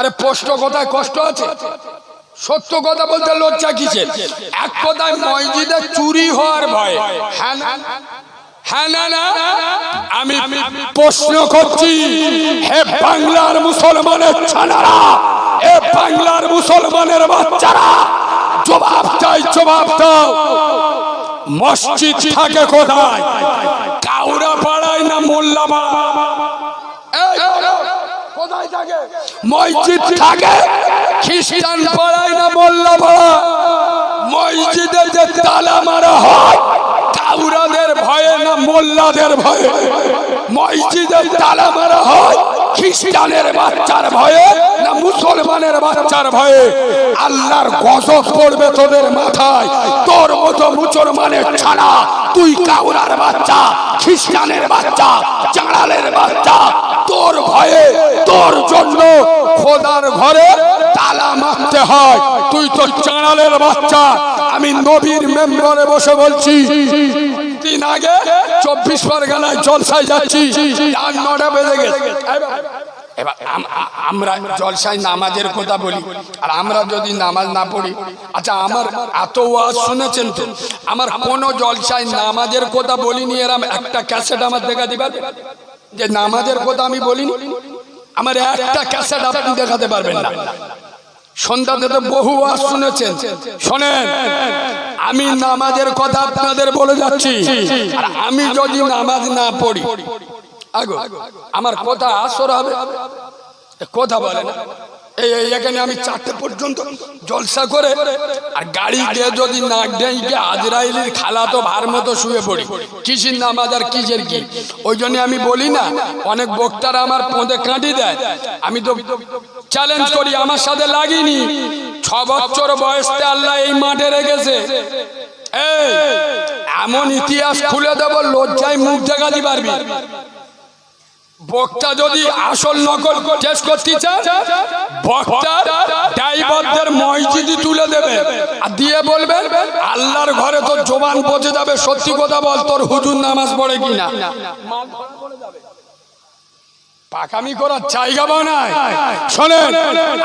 আরে প্রশ্ন কথায় কষ্ট আছে, সত্য কথা বলতে লজ্জা কিসের? এক কথায় মসজিদে চুরি হওয়ার ভয়। হ্যাঁ না, হ্যাঁ না না, আমি প্রশ্ন করছি, হে বাংলার মুসলমানের ছানারা, এ বাংলার মুসলমানের বাচ্চারা, জবাব চাই, জবাব দাও। মসজিদ থাকে কোথায়? কাউরা পাড়ায় না মোল্লা পাড়া? কোথায় থাকে? মসজিদ থাকে খ্রিস্টান পাড়ায় না মোল্লা পাড়া? মসজিদে যে তালা মারা হয় কাউরাদের ভয়ে না মোল্লাদের ভয়ে? মসজিদে তালা মারা হয় খ্রিস্টানের বাচ্চার ভয়ে না মুসলমানের বাচ্চার ভয়ে? আল্লাহর গজব পড়বে তোদের মাথায়। তোর মতো মুসলমানের ছানা, তুই কাউরার বাচ্চা, খ্রিস্টানের বাচ্চা, চাঁড়ালের বাচ্চা, তোর ভয়ে তোর জন্য খোদার ঘরে তালা মারতে হয়। তুই তো চাঁড়ালের বাচ্চা। আমি নবীর মেম্বারে বসে বলছি, দিন আগে 24 পরগনায় জলসায় যাচ্ছি, 9টা বেজে গেছে। এবার আমরা জলসায় নামাজের কথা বলি, আর আমরা যদি নামাজ না পড়ি, আচ্ছা আমার এত ওয়াজ শুনেছেন তো, আমার কোন জলসায় নামাজের কথা বলিনি, এরম একটা ক্যাসেট আমার দেখাতে পারবে যে নামাজের কথা আমি বলিনি? আমার একটা ক্যাসেট আপনি দেখাতে পারবেন না। সন্ধ্যাতে তো বহু ওয়াজ শুনেছেন, শোনেন, আমি নামাজের কথা আপনাদের বলে যাচ্ছি, আর আমি যদি নামাজ না পড়ি আগো আমার কথা আসর হবে? কথা বলে না। এখানে আমি 4টে পর্যন্ত জলসা করে আর গাড়ি গিয়ে যদি নাক ডেকে আজরাইলের খালা তো ভার মতো শুয়ে পড়ি, কিসের নামাজ আর কিসের কি? ওই জন্য আমি বলি না, অনেক বক্তারা আমার পোঁদে কাঁটি দেয়, আমি তো চ্যালেঞ্জ করি, আমার সাথে লাগিনি। 6 বছর বয়সে আল্লাহ এই মাঠে রেখেছে। এমন ইতিহাস খুলে দেবো, লজ্জায় মুখ দেখাতে পারবি। বক্তা যদি আসল নকল টেস্ট করতে চায়, বক্তা ড্রাইভারদের মসজিদে তুলে দেবে আর দিয়ে বলবে, আল্লাহর ঘরে তোর জবান পচে যাবে, সত্যি কথা বল, তোর হুজুর নামাজ পড়ে কিনা। পাকামি করার জায়গা বানায়। শোনেন,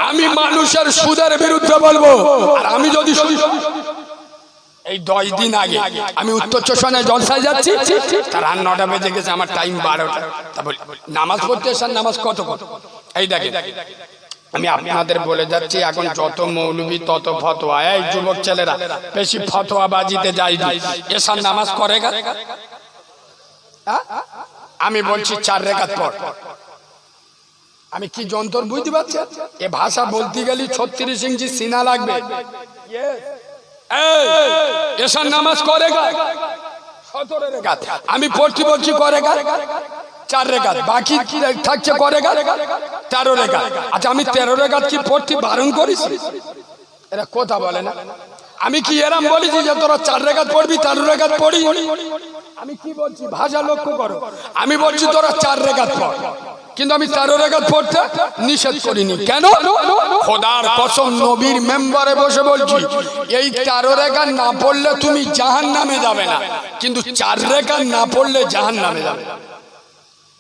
আমি মানুষের সুদের বিরুদ্ধে বলবো, আর আমি যদি এই 10 দিন আগে আমি উত্তর চশমায় জলসায় যাচ্ছি, তার 9টা বেজে গেছে, আমার টাইম 12টা। তা বলি নামাজ পড়তে এসে নামাজ কত কত? এই দেখেন, আমি আপনাদের বলে যাচ্ছি, এখন যত মৌলবি তত ফতোয়া। এই যুবক ছেলেরা বেশি ফতোয়া বাজিতে যায়, এসার নামাজ করে গা? আমি বলছি 4 রাকাত পড়। আমি কি যন্ত্র বুঝতে পারছি? এ ভাষা বলতে গেলে 36 ইঞ্চি সিনা লাগবে। এসার নামাজ করে গা 17 রাকাত, আমি পড়তে বলছি করে গা 4 রাকাত, বাকি কি থাকছে করে গা 13 রাকাত। আচ্ছা আমি 13 রাকাত কি পড়তে বারণ করিস? এরা কথা বলে না। আমি কি এরম বলেছি যে তোরা 4 রাকাত পড়বি, 13 রাকাত পড়ি? আমি কি বলছি ভাষা লক্ষ্য করো, আমি বলছি তোরা 4 রাকাত পড়, কিন্তু আমি 13 রাকাত পড়তে নিষেধ করিনি। কেন? খোদার কসম নবীর মেম্বারে বসে বলছি, এই 13 রাকাত না পড়লে তুমি জাহান্নামে যাবে না, কিন্তু 4 রাকাত না পড়লে জাহান্নামে যাবে।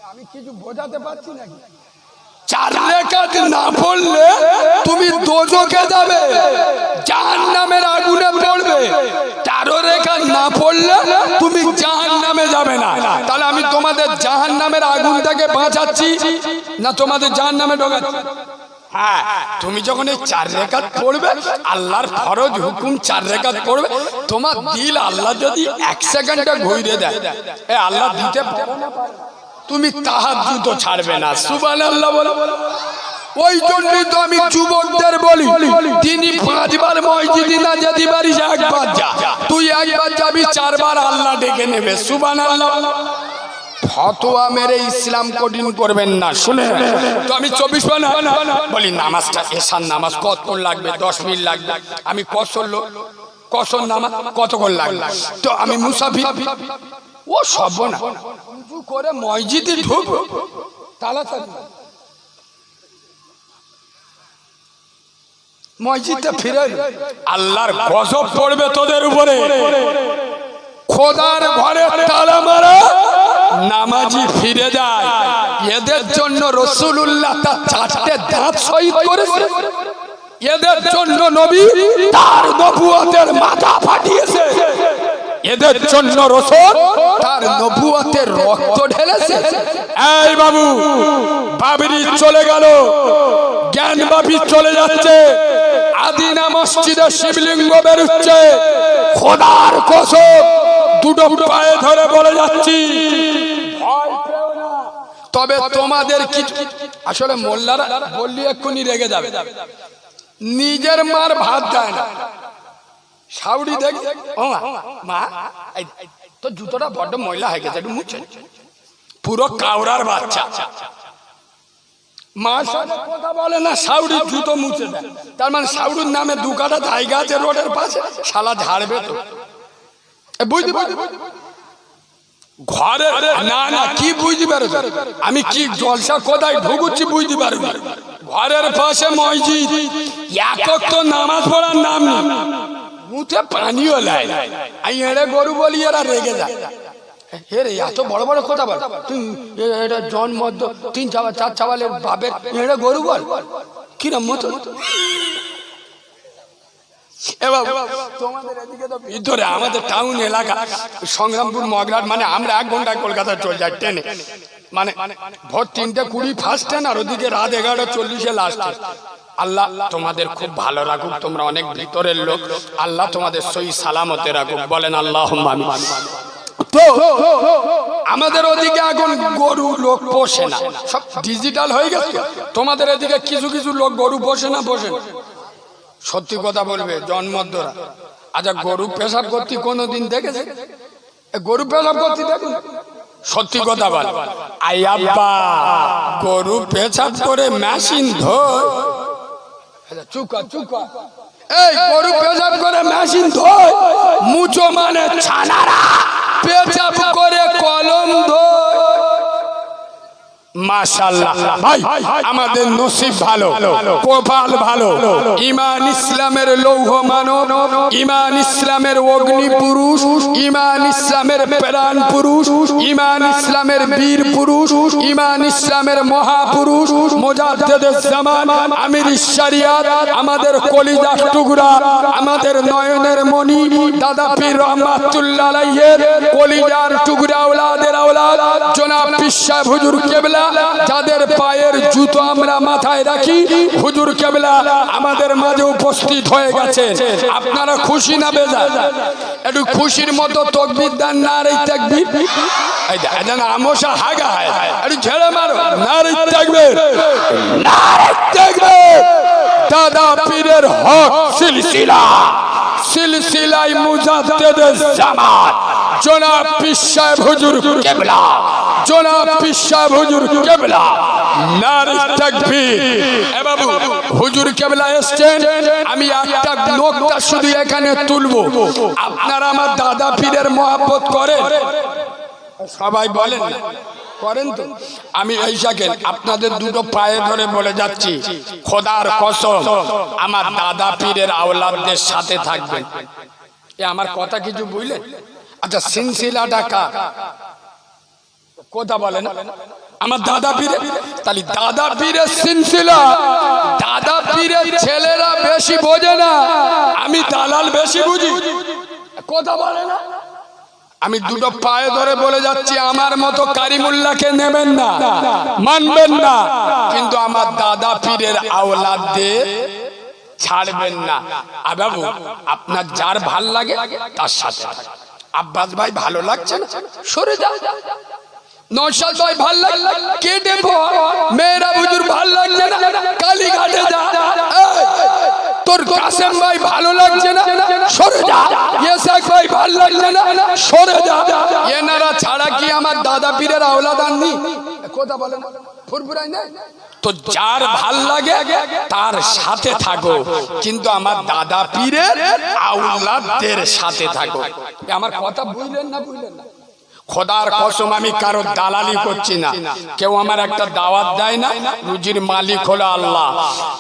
আমি কিছু বোঝাতে পারছি নাকি? 4 রাকাত না পড়লে তুমি দোজখে যাবে, জাহান্নামের আগুনে পড়বে। 13 রাকাত না পড়লে তুমি জাহান্নামে যাবে না। তাহলে আমি তোমাদের জাহান্নামের আগুন থেকে বাঁচাচ্ছি না তোমাদের জাহান্নামে ঢোকাচ্ছি? হ্যাঁ, তুমি যখন এই 4 রাকাত পড়বে, আল্লাহর ফরজ হুকুম 4 রাকাত পড়বে, তোমার দিল আল্লাহ যদি 1 সেকেন্ডে ঘুরিয়ে দেয়, আল্লাহ দিতে পারে না, তুমি তাহাজ্জুদ ছাড়বে না। সুবহানাল্লাহ বলো। ওই জন্যই তো আমি যুবকদের বলি, তিনি 5 বার মসজিদে না যেতে পারিস, 1 বার যা। তুই 1 বার যাবি, 4 বার আল্লাহ ডেকে নেবে। সুবহানাল্লাহ। ফতোয়া মেরে ইসলাম কঠিন করবেন না। শুনে তো আমি 24 বার বলি, নামাজটা এশার নামাজ কতক্ষণ লাগবে? 10 মিনিট লাগবে। আমি কসর নামাজ কতক্ষণ লাগবে? তো আমি মুসাফির, ও সব না উঁচু করে মসজিদে ঢুক, তাড়াতাড়ি মসজিদে ফিরে, আল্লাহর গজব পড়বে তোদের উপরে। খোদার ঘরে তালা মারা নামাজি ফিরে যায়, এদের জন্য রাসূলুল্লাহ তার চারটে দাঁত শহীদ করেছে, এদের জন্য নবী তার নবুয়তের মাথা ফাটিয়েছে, এদের জন্য রাসূল তার নবুয়তের রক্ত ঢেলেছে। এই বাবু, বাবরি চলে গেল, জ্ঞান বাপি চলে যাচ্ছে, আদিনা মসজিদে শিবলিঙ্গ বেরোচ্ছে। খোদার কসম দুটো পায়ে ধরে বলে যাচ্ছি, ভয় পেও না। তবে তোমাদের কিছু, আসলে মোল্লারা বললি এক্ষুনি রেগে যাবে, নিজের মার ভাত দেয় না। সাউরি দেখ, ও মা তো জুতোটা বড্ড ময়লা হয়ে গেছে, একটু মুছে। পুরো কাউরার বাচ্চা, মা সাথে কথা বলে না, সাউরি জুতো মুছে দেয়। তার মানে সাউরির নামে দু কাটা জায়গা আছে রোডের পাশে, শালা ঝাড়বে তো। বুঝতে পারছি ঘরে না না কি বুঝতে পারো, আমি কি জলসা কোথায় ঢুকুচ্ছি বুঝতে পারো। ঘরের পাশে মসজিদ, একক তো নামাজ পড়ার নাম নেই, মুখে পানিও লাই। আমি এড়ে গরু বলি, এরা রেগে যায়। হে রে, এত বড় বড় কথা বল তুই, এটা জন্ম 3 চাওয়া 4 চাওয়ালের বাপের এড়ে গরু বল, কিরম মতো। তোমাদের এদিকে তো ভিতরে, আমাদের টাউন এলাকা সংগ্রামপুর মগরাট, মানে আমরা 1 ঘন্টায় কলকাতা চলে যাই ট্রেনে, মানে ভোর 3:20 ফার্স্ট ট্রেন, আর ওদিকে রাত 11:40 লাস্ট। আল্লাহ তোমাদের খুব ভালো রাখুক, তোমরা অনেক ভিতরের লোক, আল্লাহ তোমাদের সহি সালামতে রাখুক, বলেন আল্লাহুম্মা আমিন। তো আমাদের ওদিকে এখন গরু লোক পোষে না, সব ডিজিটাল হয়ে গেছে। তোমাদের এদিকে কিছু কিছু লোক গরু পোষে না, পোষে না। সত্যি কথা বলবে জন্মদ্দরা, আচ্ছা গরু পেশাব করতে কোনোদিন দেখেছে? গরু পেশাব করতে দেখুন, সত্যি কথা বল। আই আব্বা গরু পেশাব করে মেশিন ধোয়, চুকা চুকা, এই গরু পেশাব করে মেশিন ধোয়, মুচো মানে ছানারা পেশাব করে কলম ধোয়। মাশাআল্লাহ ভাই, আমাদের নসিব ভালো, কপাল ভালো। ঈমান ইসলামের লৌহ মানব, ঈমান ইসলামের অগ্নি পুরুষ, ঈমান ইসলামের প্রাণ পুরুষ, ঈমান ইসলামের বীর পুরুষ, ঈমান ইসলামের মহাপুরুষ, মুজাদ্দিদুজ জামান, আমিরুশ শরিয়াত, আমাদের কলিজার টুকরা, আমাদের নয়নের মণি, দাদা পীর রহমাতুল্লাহ আলাইহির কলিজার টুকরা, আওলাদের আওলাদ জনাব পীর সাহেব হুজুর কেবলা, যাদের পায়ের জুতো আমরা মাথায় রাখি, হুজুর কেবলা আমাদের মাঝে উপস্থিত হয়ে গেছে। আপনারা খুশি না বেজার? একটু খুশির মতো তাকবীর দেন, নারে তাকবীর। এই দেখেন আমোশা হাগা হয়, একটু ঝেড়ে মারো, নারে তাকবীর, নারে তাকবীর। দাদা পীরের হক সিলসিলা, সিলসিলাই মুজাদ্দিদুজ জামান জনাব পীর সাহেব হুজুর কেবলা, জনাব পীর সাহেব হুজুর কেবলা, নারে তাকবীর। এ বাবু, হুজুর কেবলা এসেছেন, আমি একটা নোকতা শুধু এখানে তুলবো। আপনারা আমার দাদা পীরের মহব্বত করেন? সবাই বলেন না, করেন তো? আমি এই শাকের আপনাদের দুটো পায়ে ধরে বলে যাচ্ছি, খোদার কসম আমার দাদা পীরের আওলাদদের সাথে থাকবেন। এ আমার কথা কিছু বুঝলেন? আচ্ছা সিলসিলাটা কার কথা বলেন? আমার দাদা পীরের। তাহলে দাদা পীরের সিলসিলা, দাদা পীরের ছেলেরা বেশি বোঝে না, আমি দালাল বেশি বুঝি, কথা বলে না। আমি দুটো পায়ে ধরে বলে যাচ্ছি, আমার মতো কারিমুল্লাহকে নেবেন না, মানবেন না, কিন্তু আমার দাদা পীরের আওলাদদের ছাড়বেন না। বাবু, আপনার যার ভাল লাগে তার সাথে। আব্বাস ভাই ভালো লাগছে না, সরে যা। নওশাদ ভাই ভাল লাগে, কেটে পড়। মেয়েরা হুজুর ভাল লাগছে না, কালীঘাটে যা। তোর কাসেম ভাই ভালো লাগছে না, সরে যা। ইসাক ভাই ভাল লাগছে না, সরে যা। এনারা ছাড়া কি আমার দাদা পীরের আওলাদ আননি? কথা বলেন, ফুরফুরাই না তো? যার ভাল লাগে তার সাথে থাকো, কিন্তু আমার দাদা পীরের আওলাদদের সাথে থাকো। আমার কথা বুঝলেন না? বুঝলেন না? খোদার কসম আমি কারো দালালি করছি না, কেউ আমার একটা দাওয়াত দেয় না, রুজির মালিক হলো আল্লাহ।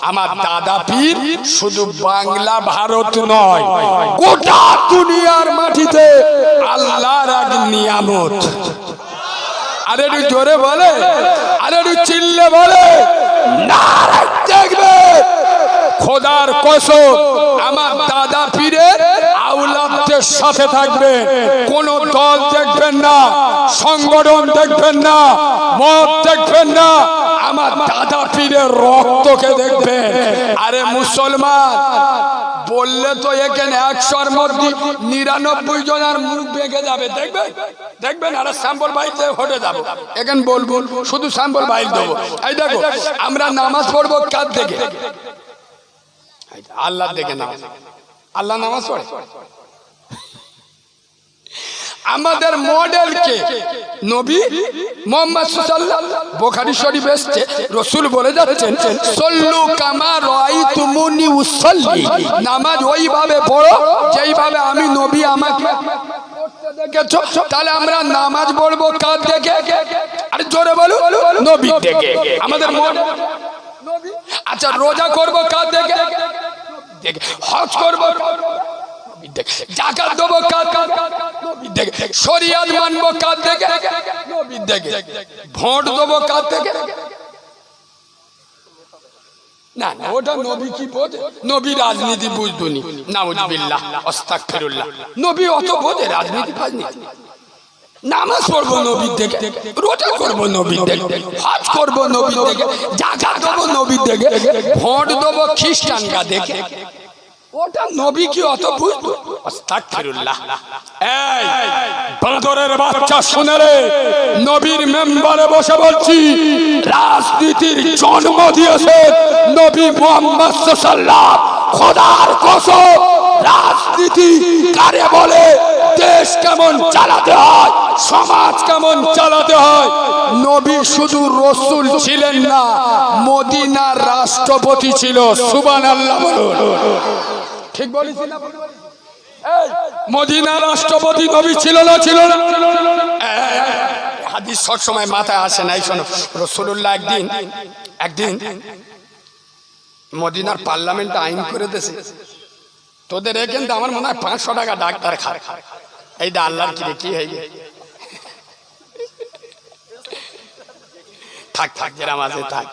আমার দাদা পীর শুধু বাংলা ভারত নয়, গোটা দুনিয়ার মাটিতে আল্লাহর এক নিয়ামত। আরে একটু জোরে বলে, আরে একটু চিল্লে বলে নারে দেখবে। খোদার কসম আমার দাদা পীরের আওলাদদের সাথে থাকবে, কোন দল দেখবেন না, সংগঠন দেখবেন না, মত দেখবেন না, আমার দাদা পীরের রক্তকে দেখবেন। আরে মুসলমান বললে তো এখানে 100-র মধ্যে 99 জনের মুখ বেঁকে যাবে, দেখবেন দেখবেন। আর স্যাম্পল বাইক হটে যাবো, এখানে বলবো শুধু স্যাম্পল বাইক দেবো। এই দেখো আমরা নামাজ পড়বো কার দেখে? আল্লাহ দেখে নামাজ। আল্লাহ নামাজ পড়ে। আমাদের মডেল কে? নবী মুহাম্মদ সাল্লাল্লাহু আলাইহি ওয়াসাল্লাম। বুখারী শরীফ এসেছে, রাসূল বলে যাচ্ছেন সল্লু কামা রাআইতুমুনি উসাল্লি, নামাজ ওইভাবে পড়ো যেইভাবে আমি নবী আমাকে পড়তে দেখেছো। তাহলে আমরা নামাজ পড়বো কার দেখে? আরে জোরে বলো, নবী দেখে। আমাদের মডেল নবী। আচ্ছা রোজা করবো কার দেখে? দেখে। হজ করবো দেখে। যাকাত দেবো কার দেখে? শরিয়ত মানবো কার দেখে? নবী দেখে। ভোট দেবো কার দেখে? না না, ওটা নবী কি বোঝে? নবী রাজনীতি বুঝবনি, নাউজুবিল্লাহ আস্তাগফিরুল্লাহ। নবী অত বোঝে রাজনীতি ফাজনীতি? নামাজ পড়বো নবীর দেখে, রোজা করবো নবীর দেখে, হজ করবো নবীর দেখে, যাকাত দেবো নবীর দেখে, ভোট দেবো খ্রিস্টানরা দেখে। ওটা নবী কি অত বুঝতো? আস্তাগফিরুল্লাহ। এই বাঁদরের বাচ্চা শুনে রে, নবীর মেম্বারে বসে বলছি, রাজনীতির জন্ম দিয়েছে নবী মুহাম্মদ সাল্লাল্লাহু আলাইহি ওয়াসাল্লাম। খোদার কসম রাজনীতি কারে বলে, দেশ কেমন চালাতে হয়, সমাজ কেমন চালাতে হয়, নবী শুধু রাসূল ছিলেন না, মদিনার রাষ্ট্রপতি ছিল। সুবহানাল্লাহ বলুন। ঠিক বলেছি না? এই মদিনার রাষ্ট্রপতি নবী ছিল না? ছিল না? হাদিস সব সময় মাথায় আসে না। এই শোনো, রাসূলুল্লাহ একদিন মদিনার পার্লামেন্টে আইন করে দিয়েছে, তোদের এখান থেকে আমার মনে হয় 500 টাকা ডাক্তার খায়। এই দা আল্লাহর কি কি হয়ে গেছে? থাক থাক যেরাম আছে থাক।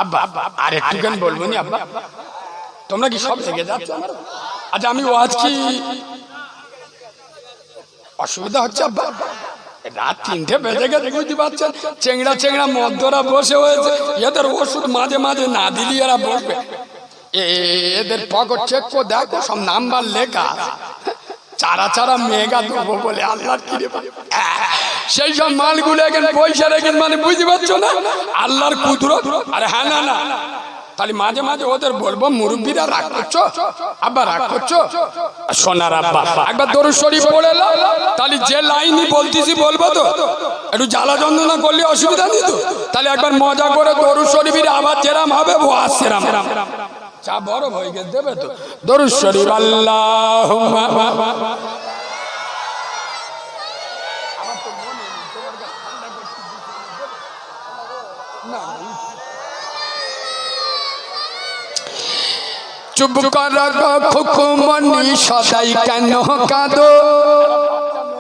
আব্বা আর একটুখানি বলবো নি আব্বা? তোমরা কি সব জেগে যাচ্ছ? আচ্ছা আমি ওয়াজ কি অসুবিধা হচ্ছে আব্বা? রাত 3টে বেজে গেছে, বুঝতে পারছেন? চেংড়া চেংড়া মদ্যরা বসে হয়েছে, এদের ওষুধ মাঝে মাঝে না দিলি এরা বসবে। এদের পকেট চেক করে দেখো, সব নাম্বার লেখা, চারা চারা মেগা দেবো বলে আল্লাহর কি রে। সেই সব মালগুলো এখানে পয়সা রেখে, মানে বুঝতে পারছো না আল্লাহর কুদরত। আরে হ্যাঁ না না, তাহলে মাঝে মাঝে ওদের বলবো, মুরব্বীরা রাগ করছো আব্বা, রাগ করছো? সোনার আব্বা একবার দরুদ শরীফ পড়ে নাও, তাহলে যে লাইনই বলতেছি বলবো তো, একটু জ্বালা যন্ত্রণা করলে অসুবিধা নেই তো। তাহলে একবার মজা করে দরুদ শরীফের আবার যেরাম হবে ওয়াজ সেরাম। চা বড় হয়ে গেছে, দেবে তো? দরুদ শরীফ আল্লাহুম্মা চুপ কর খুকুমনি সদাই কেন কাঁদো?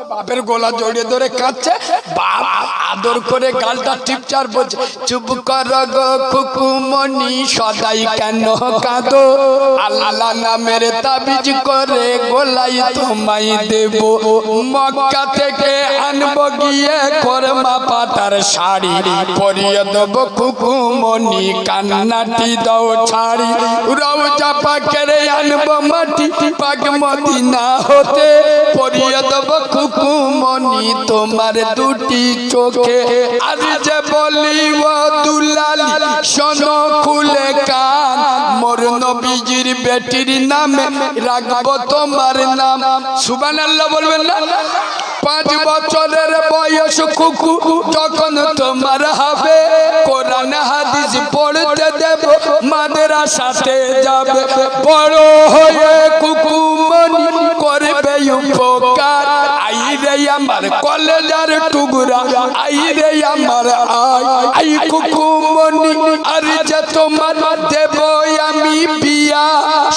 বাপের গলা জড়িয়ে ধরে কাঁদছে, বাপ আদর করে গালটা টিপচার বলছে, চুপ কর খুকুমনি সদাই কেন কাঁদো? আল্লাহ নামের তাবিজ করে গোলাই তোমায় দেব, মক্কা থেকে আনবো গিয়ে কোরমা পাতার শাড়ি, পরিয়ে দেবো খুকুমনি কান্নাটি দাও ছাড়ি, রওজা পাকের আনবো মাটি পাক মদিনা হতে, পরিয়ে দেবো খুকুমনি তোমার দুটি চোখে। আজ যে বলি ও দুলালি শোনো খুলে কান, মোর নবীজির বেটির নামে রাখবো তোমার নাম। সুবহানাল্লাহ বলবেন না? 5 বছরের বয়স খুকু যখন তোমার হবে, কোরআন হাদিস পড়তে দেব, মাদ্রাসাতে যাবে, বড় হয়ে খুকুমনি করবে উপকার। আই রে আমার কলেজার টুকরা, আই রে আমার আই খুকুমনি, আর যে তোমার দেব আমি বিয়া,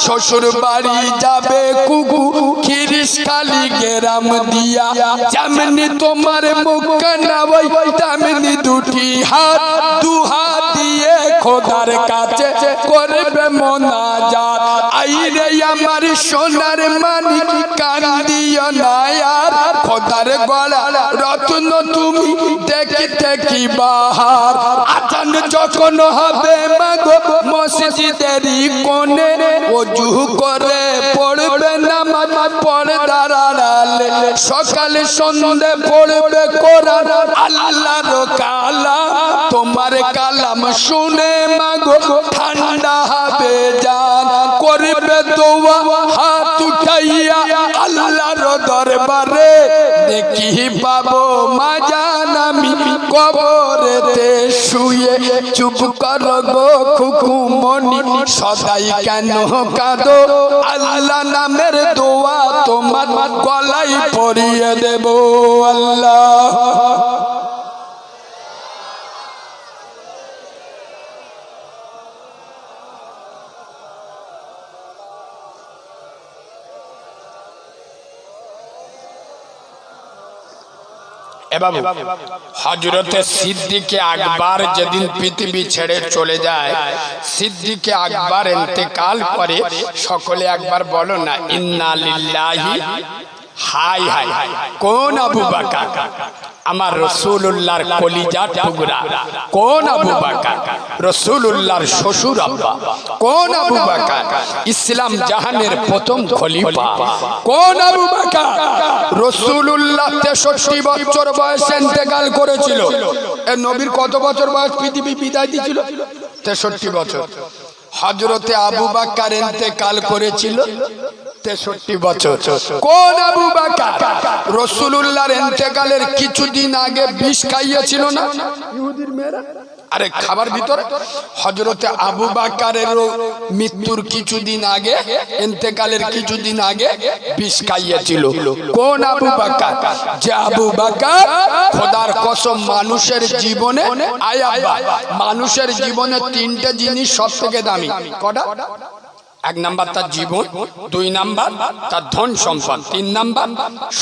শ্বশুর বাড়ি যাবে কুকু খিরিশখালী গ্রাম দিয়া, যেমনি তোমার মুখ নাওই তেমনি দুটি হাত, দু হাত দিয়ে খোদার কাছে করবে মোনাজাত। আইরে আমার সোনার মানিক কান্দিও না আর, খোদার গলা রত্ন তুমি দেখতে কি বাহার। আজান যখন হবে মাগো মসজিদেরই কোণে, ওযু করে পড়বে নামাজ পর্দার আড়ালে, সকালে সন্ধ্যে পড়বে কোরআন আল্লাহর কালাম। তোমার কালাম শুনে মাগো ঠান্ডা হবে জান, করবে দোয়া হাত উঠাইয়া আল্লাহর দরবারে, দেখি পাবো মা জান আমি কবরেতে শুয়ে। চুপ করো গো খুকুমনি সদাই কেন কাঁদো, আল্লাহ নামের দোয়া তোমার গলায় পরিয়ে দেব। আল্লাহ হযরতে সিদ্দিকে আকবর যেদিন পৃথিবী ছেড়ে চলে যায়, সিদ্দিকে আকবর ইন্তেকাল করে, সকলে একবার বলো না ইন্না লিল্লাহি। হাই হাই, কোন আবু বকর? আমার রাসূলুল্লাহর কলিজার টুকরা। কোন আবু বকর? রাসূলুল্লাহর শ্বশুর আব্বা। কোন আবু বকর? ইসলাম জাহানের প্রথম খলিফা। কোন আবু বকর? রাসূলুল্লাহ 63 বছর বয়সে ইন্তেকাল করেছিল। এ নবীর কত বছর বয়স পৃথিবী বিদায় দিয়েছিল? 63 বছর। হযরতে আবু বকর ইন্তেকাল করেছিল 63 বছর। কোন আবু বকর? রাসূলুল্লাহর ইন্তেকালের কিছুদিন আগে বিষ খাইয়েছিল না ইহুদির মেয়েরা? আরে খাবার ভিতরে হযরতে আবু বকরের মৃত্যুর কিছুদিন আগে, ইন্তেকালের কিছুদিন আগে বিষ খাইয়েছিল। কোন আবু বকর? যে আবু বকর খোদার কসম মানুষের জীবনে আয়াবা, মানুষের জীবনে তিনটে জিনিস সবথেকে দামি। কটা? এক নাম্বার তার জীবন, দুই নাম্বার তার ধন সম্পদ, তিন নাম্বার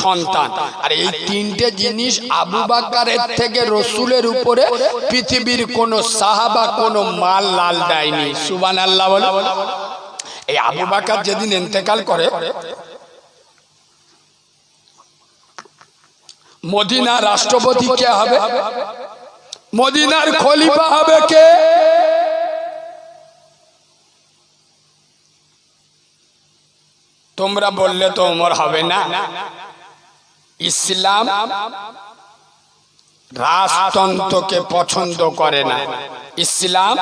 সন্তান। আর এই তিনটে জিনিস আবু বকরের থেকে রাসূলের উপরে পৃথিবীর কোন সাহাবা কোন মাল লাল দেয়নি। সুবহানাল্লাহ বলো। এই আবু বকর যেদিন ইন্তেকাল করে, মদিনার রাষ্ট্রপতি কে হবে? মদিনার খলিফা হবে কে? তোমরা বললে তো ওমর হবে না। ইসলাম রাজতন্ত্রকে পছন্দ করে না। ইসলাম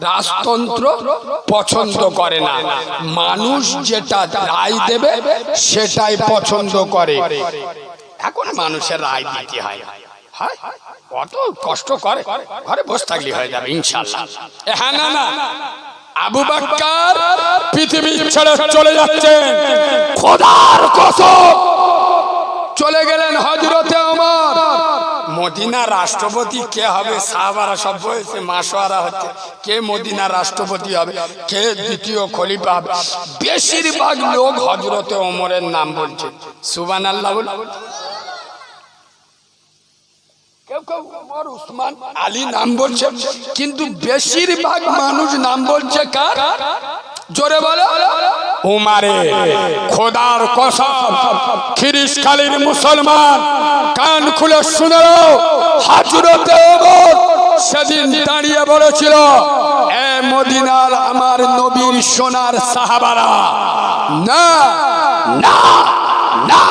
রাজতন্ত্র পছন্দ করে না। মানুষ যেটা রায় দেবে সেটাই পছন্দ করে। এখন মানুষের রায় দিতে হয়, কত কষ্ট করে, ঘরে বসে থাকলে হয়ে যাবে ইনশাআল্লাহ। হ্যাঁ না না, আবু বকর পৃথিবী ছেড়ে চলে যাচ্ছেন, খোদার কসম চলে গেলেন হযরতে ওমর। মদিনার রাষ্ট্রপতি কে হবে? সাহাবারা সব বলছে মাশওয়ারা হচ্ছে কে মদিনার রাষ্ট্রপতি হবে, কে দ্বিতীয় খলিফা হবে। বেশিরভাগ লোক হযরতে ওমরের নাম বলছে। সুবহানাল্লাহ বল। কেউ কেউ ওমর, উসমান, আলী নাম বলছে, কিন্তু বেশিরভাগ মানুষ নাম বলছে কার? জোরে বলো। উমারে। খোদার কসম, খিরিশখালীর মুসলমান কান খুলে শুনে নাও, হযরতে ওমর সেদিন দাঁড়িয়ে বলেছিল, এ মদিনার আমার নবীর সোনার সাহাবারা, না না না,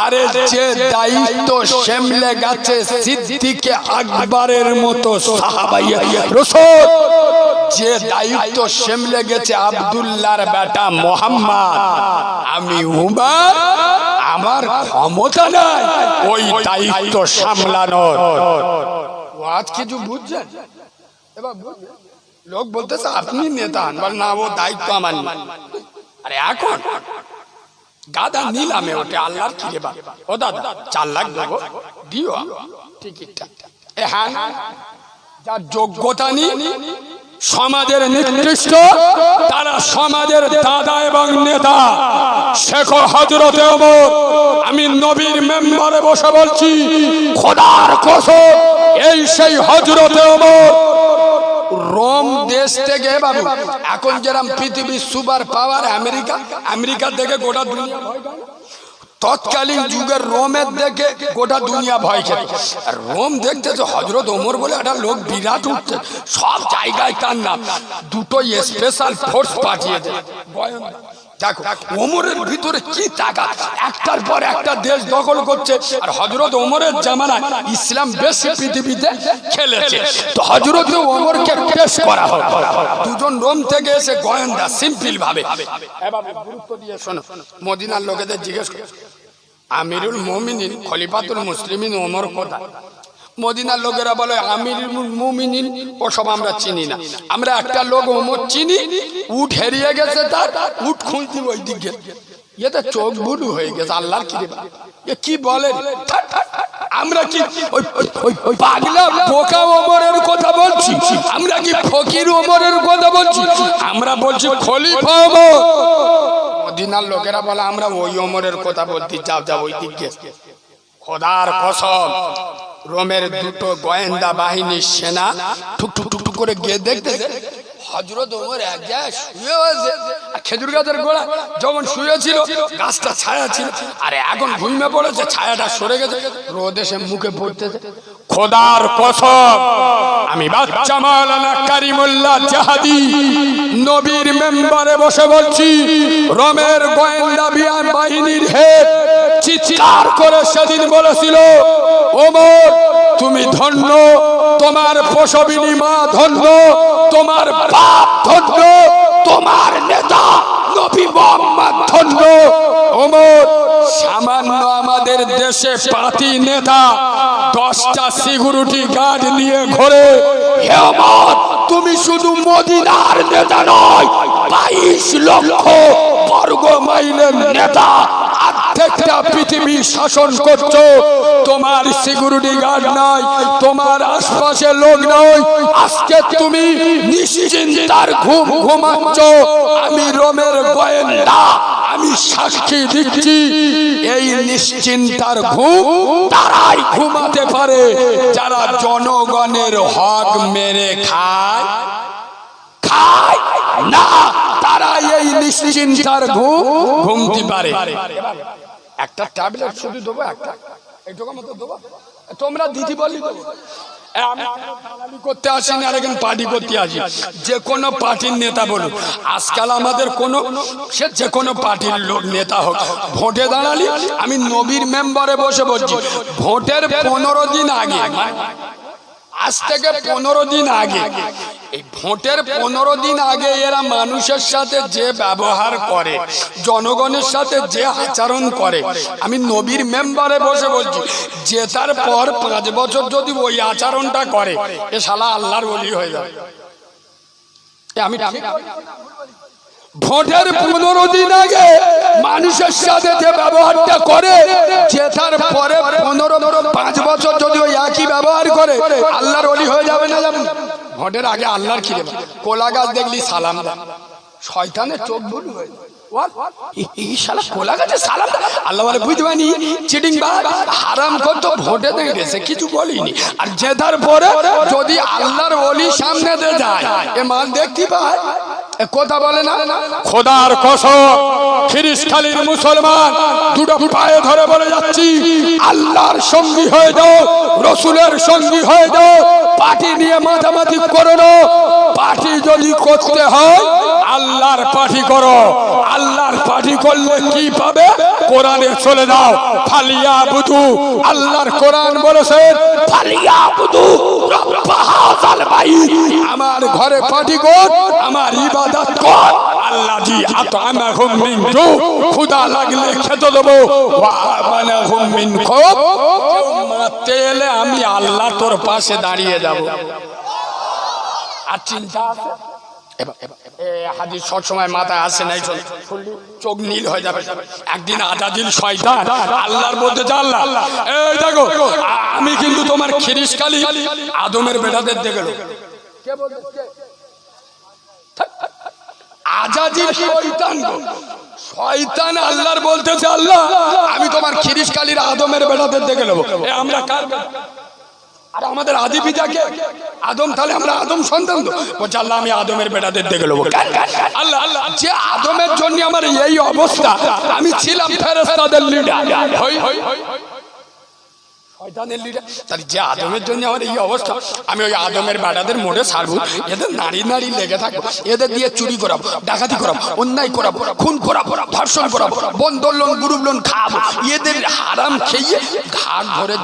আরে যে দায়িত্ব সামলে গেছে সিদ্দিকে আকবরের মতো সাহাবায়ে রাসূল, যে দায়িত্ব সামলে গেছে আব্দুল্লাহর বেটা মুহাম্মদ, আমি উমর, আমার ক্ষমতা নাই ওই দায়িত্ব সামলানোর। আজ কিছু বুঝছেন? এবার লোক বলতেছে আপনি নেতা হন, বল না ও দায়িত্ব আমার নেই। আরে এখন গাদা নিলামে ওঠে আল্লাহর কি রে, ও দাদা 4 লাখ দেবো, দিও টিকিটটা। হ্যাঁ, যার যোগ্যতা নেই সমাজের নিকৃষ্ট, তারা সমাজের দাদা এবং নেতা শেখ হযরতে ওমর। আমি নবীর মেম্বারে বসে বলছি, খোদার কসম, এই সেই হযরতে ওমর। রোম দেশ থেকে বাবু এখন যেরকম পৃথিবীর সুপার পাওয়ার আমেরিকা, আমেরিকা থেকে গোটা দুনিয়া ভয় পায়। তৎকালীন যুগের রোমের দেখে গোটা দুনিয়া ভয় খেত। আর রোম দেখতেছে হযরত ওমর বলে একটা লোক বিরাট উঠছে, সব জায়গায় তার নাম। দুটো স্পেশাল ফোর্স পাঠিয়েছে। দেখো ওমরের ভিতরে কি তাকাত, একটার পর একটা দেশ দখল করছে। আর হযরত ওমরের জামানায় ইসলাম বেশি পৃথিবীতে খেলেছে। তো হযরত ওমরকে পেশ করা হলো। দুজন রোম থেকে এসে গোয়েন্দা সিম্পল ভাবে এভাবে গুরুত্ব দিয়ে শোনো, মদিনার লোকেদের জিজ্ঞেস করে আমিরুল মুমিনিন খলিফাতুল মুসলিমিন ওমর কোথায়? মদিনার লোকেরা বলে আমিরুল মুমিনিন ওসব আমরা চিনি না, আমরা একটা লোক ওমর চিনি, উট হেরিয়ে গেছে, তার উট খুঁজছি ওই দিকে। এতে চোখ বুলু হয়ে গেছে, আল্লাহর কি বলেন? আমরা কি ওই পাগলা বোকা ওমরের কথা বলছি? আমরা কি ফকির ওমরের কথা বলছি? আমরা বলছি খলিফা ওমর। মদিনার লোকেরা বলে আমরা ওই ওমরের কথা বলছি, যাও যাও ওই দিকে। খোদার কসম, রোমের দুটো গোয়েন্দা বাহিনীর সেনা ঠুক ঠুক ঠুক করে গিয়ে দেখতেছে হযরত ওমর এক জায়গায় শুয়ে আছে। খেজুর গাছের গোড়া যখন শুয়েছিল গাছটা ছায়া ছিল, আর এখন ভূমিতে পড়েছে, ছায়াটা সরে গেছে, রোদ এসে মুখে পড়তেছে। খোদার কসম, আমি বাচ্চা মাওলানা কারিমুল্লাহ জাহাদি নবীর মেম্বারে বসে বলছি, রোমের গোয়েন্দা বাহিনীর হেড চিৎকার করে সেদিন বলেছিল, ওমর তুমি ধন্য, তোমার প্রসবিনী মা ধন্য, তোমার বাপ ধন্য, তোমার নেতা নবী মুহাম্মদ ধন্য। ওমর সামান্য আমাদের দেশে পাতি নেতা 10টা সিকিউরিটি গার্ড নিয়ে ঘোরে। হে ওমর, তুমি শুধু মদিনার নেতা নয়, 22 লক্ষ বর্গ মাইলের নেতা, অর্ধেকটা পৃথিবী শাসন করছো। তোমার সিকিউরিটি গার্ড নাই, তোমার আশপাশে লোক নয়, আজকে তুমি নিশ্চিন্তার ঘুম ঘুমাচ্ছ। আমি রোমের গোয়েন্দা, আমি সাক্ষী দিচ্ছি, এই নিশ্চিন্তার ঘুম তারাই ঘুমাতে পারে যারা জনগণের হক মেরে খায় না, তারা এই নিশ্চিন্তার ঘুম ঘুমতে পারে। একটা ট্যাবলেট শুধু দেবো, একটা এইটুকু মতো দেবো, তোমরা দিদি বলি দেবো। আমি করতে আসিনি, আর এখন পার্টি করতে আসি। যে কোনো পার্টির নেতা বলুন, আজকাল আমাদের কোনো সে যে কোনো পার্টির লোক নেতা হোক, ভোটে দাঁড়ালি আমি নবীর মেম্বারে বসে বলছি, ভোটের 15 দিন আগে, আজ থেকে 15 দিন আগে, এই ভোটের 15 দিন আগে এরা মানুষের সাথে যে ব্যবহার করে, জনগণের সাথে যে আচরণ করে, আমি নবীর মেম্বারে বসে বলছি, জেতার পর 5 বছর যদি ওই আচরণটা করে, এ শালা আল্লাহর ওলি হয়ে যাবে। আমি ভোটের 15 দিন আগে মানুষের সাথে যে ব্যবহারটা করে, জেতার পরে 5 বছর যদি ওই একই ব্যবহার করে, আল্লাহর ওলি হয়ে যাবে না যাবে? ভোটের আগে আল্লাহর খিদে, কোলা গাছ দেখলি সালাম দেন, শয়তানের চোখ বুলু হয়ে যায়। আল্লাহ বলে বুঝতে পারিনি, চিটিং হারাম করতো, ভোটে গেছে কিছু বলিনি, আর জেতার পরে যদি আল্লাহর ওলি সামনে দিয়ে যায়, এ মান দেখতে পায়, কথা বলে না। খোদার কসম, খিরিসখালীর মুসলমান দুটো পায়ে ধরে বলে যাচ্ছি, আল্লাহর সঙ্গী হয়ে যাও, রসুলের সঙ্গী হয়ে যাও, পার্টি নিয়ে মাথামাতি করো না। পার্টি যদি করতে হয় আল্লাহর পার্টি করো, আল্লাহর পার্টি করলে কি পাবে? কোরআনে চলে যাও, ফালিয়া বুধু, আল্লাহর কোরআন বলেছেন ফালিয়া বুধু রব্ব হাযাল বাইত, আমার ঘরে পার্টি কর, আমার ইবাদত কর। আল্লাহ জি আতআমাহুম মিন জু, ক্ষুধা লাগলে খেতে দেবো, ওয়া আমানাহুম মিন খৌফ, মারতে এলে আমি আল্লাহ তোর পাশে দাঁড়িয়ে যাব। আর চিন্তা আছে হাদিস সব সময় মাথায় আসে নাই, চোখ নীল হয়ে যাবে। একদিন আজাদিল শয়তান আল্লাহর মধ্যে জানলা, এই দেখো আমি কিন্তু তোমার খিরিসখালী আদমের বেটাদের দেখে, আজাজিল শয়তান গো, শয়তান আল্লাহর বলতেছে আল্লাহ আমি তোমার খিরিশকালীর আদমের বেটাদের দেখে নেবো। আমরা কার বেটা? আর আমাদের আদি পিতাকে আদম, তাহলে আমরা আদম সন্তান তো। বলছে আল্লাহ আমি আদমের বেটাদের দেখে নেবো। আল্লাহ আল্লাহ যে আদমের জন্য আমার এই অবস্থা, আমি ছিলাম ফেরেশতাদের লিডার, শয়তানের লিডার। তাহলে যে আদমের জন্য আমার এই অবস্থা, আমি ওই আদমের বেটাদের মোড়ে ছাড়বো, এদের নারী নারী লেগে থাকবো, এদের দিয়ে চুরি করাবো, ডাকাতি করাবো, অন্যায় করাবো, খুন করাবো, ধর্ষণ করাবো, বন্ধন লোন গ্রুপ লোন খাবো, এদের হারাম খেয়ে ঘাট ধরে